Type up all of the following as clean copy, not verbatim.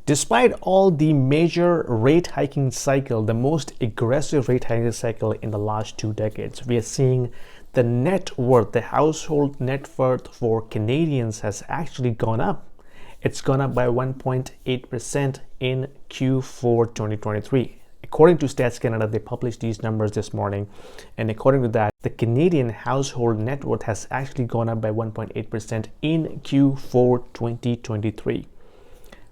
Despite all the major rate hiking cycle, the most aggressive rate hiking cycle in the last 2 decades, we are seeing the net worth, the household net worth for Canadians has actually gone up. It's gone up by 1.8% in Q4 2023. According to Stats Canada, they published these numbers this morning, and according to that, the Canadian household net worth has actually gone up by 1.8% in Q4 2023.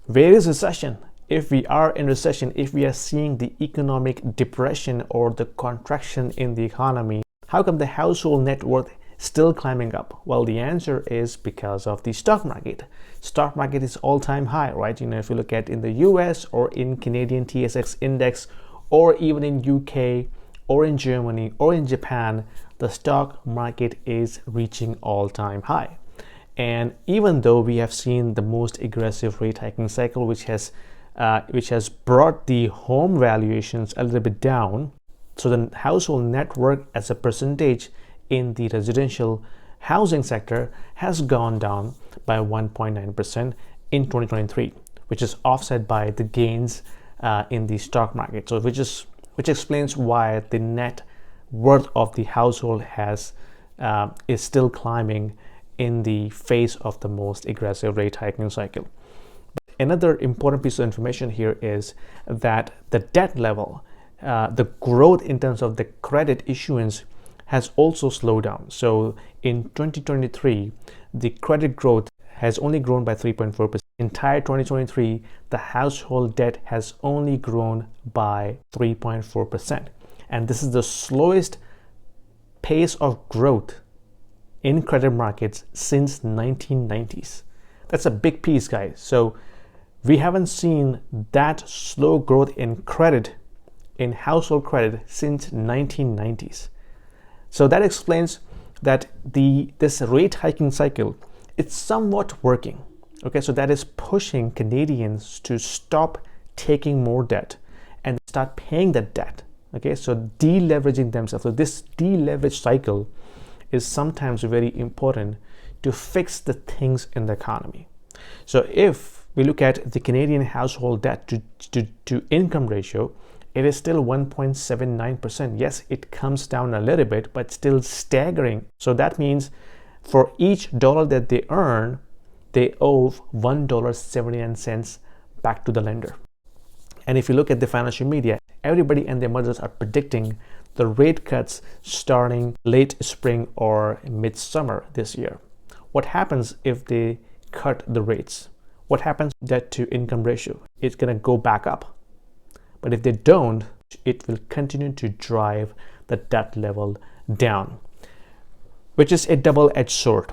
Where is recession? If we are in recession, if we are seeing the economic depression or the contraction in the economy, how come the household net worth still climbing up? Well, the answer is because of the stock market. Stock market is all-time high, right? If you look at in the US or in Canadian TSX index, or even in UK or in Germany or in Japan, the stock market is reaching all-time high. And even though we have seen the most aggressive rate hiking cycle, which has brought the home valuations a little bit down, so the household net worth as a percentage in the residential housing sector has gone down by 1.9% in 2023, which is offset by the gains in the stock market. So which explains why the net worth of the household is still climbing in the face of the most aggressive rate hiking cycle. But another important piece of information here is that the debt level, the growth in terms of the credit issuance has also slowed down. So in 2023, the credit growth has only grown by 3.4%. Entire 2023, the household debt has only grown by 3.4%. And this is the slowest pace of growth in credit markets since 1990s. That's a big piece, guys. So we haven't seen that slow growth in credit, in household credit, since 1990s. So that explains that this rate hiking cycle, it's somewhat working. Okay, so that is pushing Canadians to stop taking more debt and start paying that debt. Okay, so deleveraging themselves. So this deleverage cycle is sometimes very important to fix the things in the economy. So if we look at the Canadian household debt to income ratio, it is still 1.79%. Yes, it comes down a little bit, but still staggering. So that means for each dollar that they earn, they owe $1.79 back to the lender. And if you look at the financial media, everybody and their mothers are predicting the rate cuts starting late spring or midsummer this year. What happens if they cut the rates? What happens to debt to income ratio? It's going to go back up. But if they don't, it will continue to drive the debt level down, which is a double-edged sword.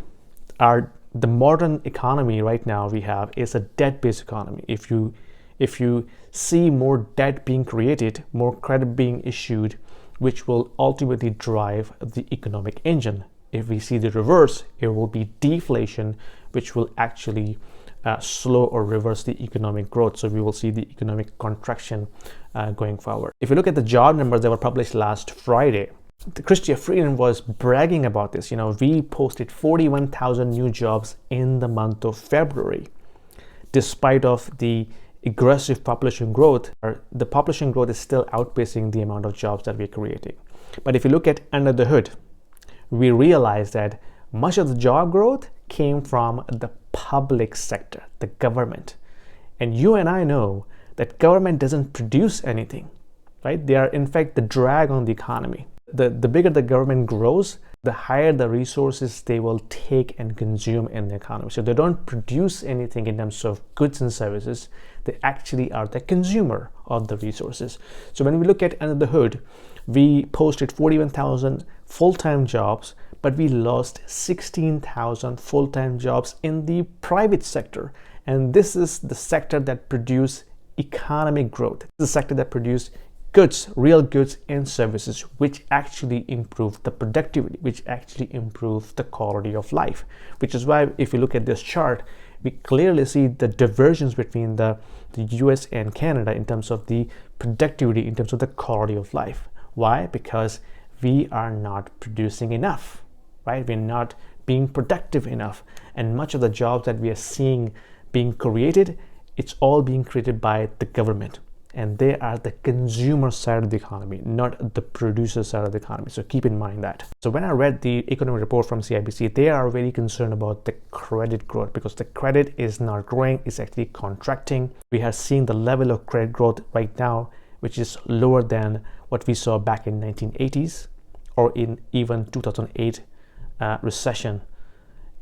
The modern economy right now we have is a debt-based economy. If you see more debt being created, more credit being issued, which will ultimately drive the economic engine. If we see the reverse, it will be deflation, which will actually slow or reverse the economic growth. So we will see the economic contraction going forward. If you look at the job numbers that were published last Friday, Chrystia Freeland was bragging about this. We posted 41,000 new jobs in the month of February, despite of the aggressive population growth. The population growth is still outpacing the amount of jobs that we're creating. But if you look at under the hood, we realize that much of the job growth came from the public sector, the government. And you and I know that government doesn't produce anything, right? They are in fact the drag on the economy. The bigger the government grows, the higher the resources they will take and consume in the economy. So they don't produce anything in terms of goods and services. They actually are the consumer of the resources. So when we look at under the hood, we posted 41,000 full-time jobs, but we lost 16,000 full-time jobs in the private sector. And this is the sector that produces economic growth. It's the sector that produces goods, real goods and services, which actually improve the productivity, which actually improve the quality of life. Which is why if you look at this chart, we clearly see the divergence between the US and Canada in terms of the productivity, in terms of the quality of life. Why? Because we are not producing enough, right? We're not being productive enough. And much of the jobs that we are seeing being created it's all being created by the government, and they are the consumer side of the economy, not the producer side of the economy. So keep in mind that. So when I read the economic report from CIBC, they are very concerned about the credit growth, because the credit is not growing, it's actually contracting. We are seeing the level of credit growth right now, which is lower than what we saw back in 1980s or in even 2008 recession.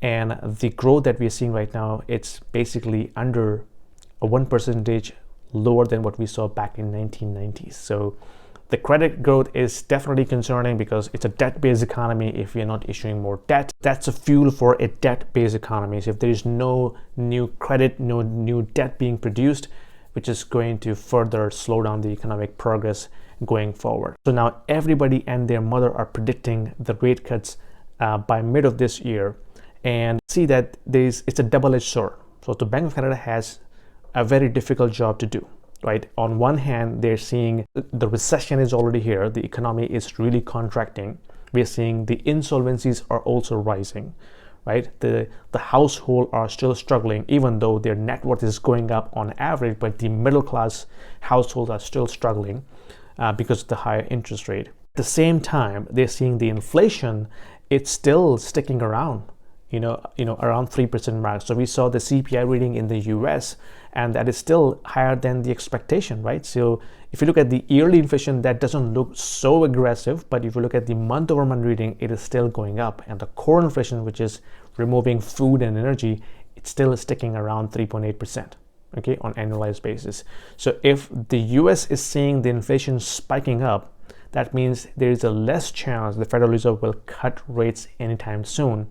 And the growth that we are seeing right now, it's basically under a 1% lower than what we saw back in 1990s. So the credit growth is definitely concerning, because it's a debt-based economy. If you're not issuing more debt, that's a fuel for a debt-based economy. So if there is no new credit, no new debt being produced, which is going to further slow down the economic progress going forward. So now everybody and their mother are predicting the rate cuts by mid of this year, and see that it's a double-edged sword. So the Bank of Canada has a very difficult job to do, right? On one hand, they're seeing the recession is already here, the economy is really contracting. We're seeing the insolvencies are also rising, right? The household are still struggling, even though their net worth is going up on average, but the middle class households are still struggling because of the higher interest rate. At the same time, they're seeing the inflation, it's still sticking around, around 3% mark. So we saw the CPI reading in the US, and that is still higher than the expectation, right? So if you look at the yearly inflation, that doesn't look so aggressive, but if you look at the month-over-month reading, it is still going up. And the core inflation, which is removing food and energy, it's still sticking around 3.8%, okay, on annualized basis. So if the US is seeing the inflation spiking up, that means there is a less chance the Federal Reserve will cut rates anytime soon,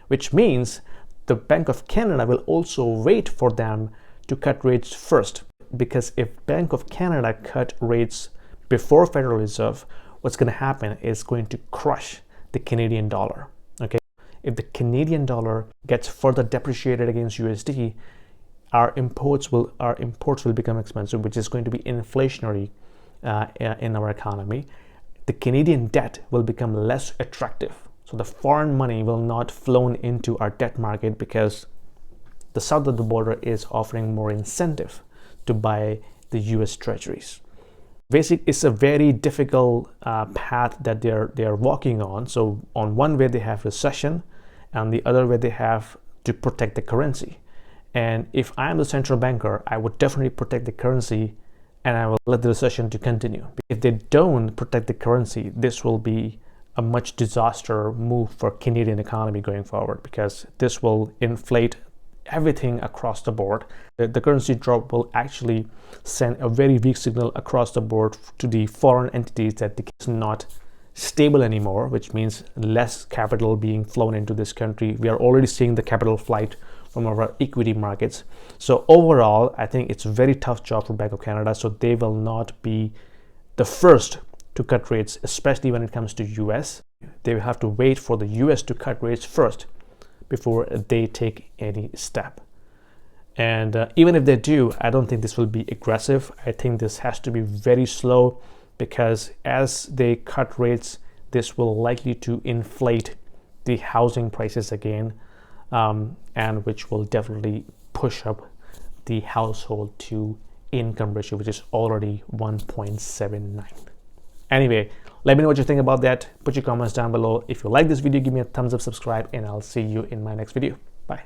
which means the Bank of Canada will also wait for them to cut rates first. Because if Bank of Canada cut rates before Federal Reserve, what's going to happen is going to crush the Canadian dollar. Okay, if the Canadian dollar gets further depreciated against USD, our imports will become expensive, which is going to be inflationary in our economy. The Canadian debt will become less attractive. So the foreign money will not flow into our debt market, because the south of the border is offering more incentive to buy the US treasuries. Basically, it's a very difficult path that they're walking on. So on one way they have recession, and the other way they have to protect the currency. And if I'm the central banker, I would definitely protect the currency, and I will let the recession to continue. If they don't protect the currency, this will be a much disaster move for Canadian economy going forward, because this will inflate everything across the board. The currency drop will actually send a very weak signal across the board to the foreign entities that it's not stable anymore, which means less capital being flown into this country. We are already seeing the capital flight from our equity markets. So overall, I think it's a very tough job for Bank of Canada. So they will not be the first to cut rates, especially when it comes to US. They will have to wait for the US to cut rates first before they take any step. And even if they do, I don't think this will be aggressive. I think this has to be very slow, because as they cut rates, this will likely to inflate the housing prices again, and which will definitely push up the household to income ratio, which is already 1.79. Anyway, let me know what you think about that. Put your comments down below. If you like this video, give me a thumbs up, subscribe, and I'll see you in my next video. Bye.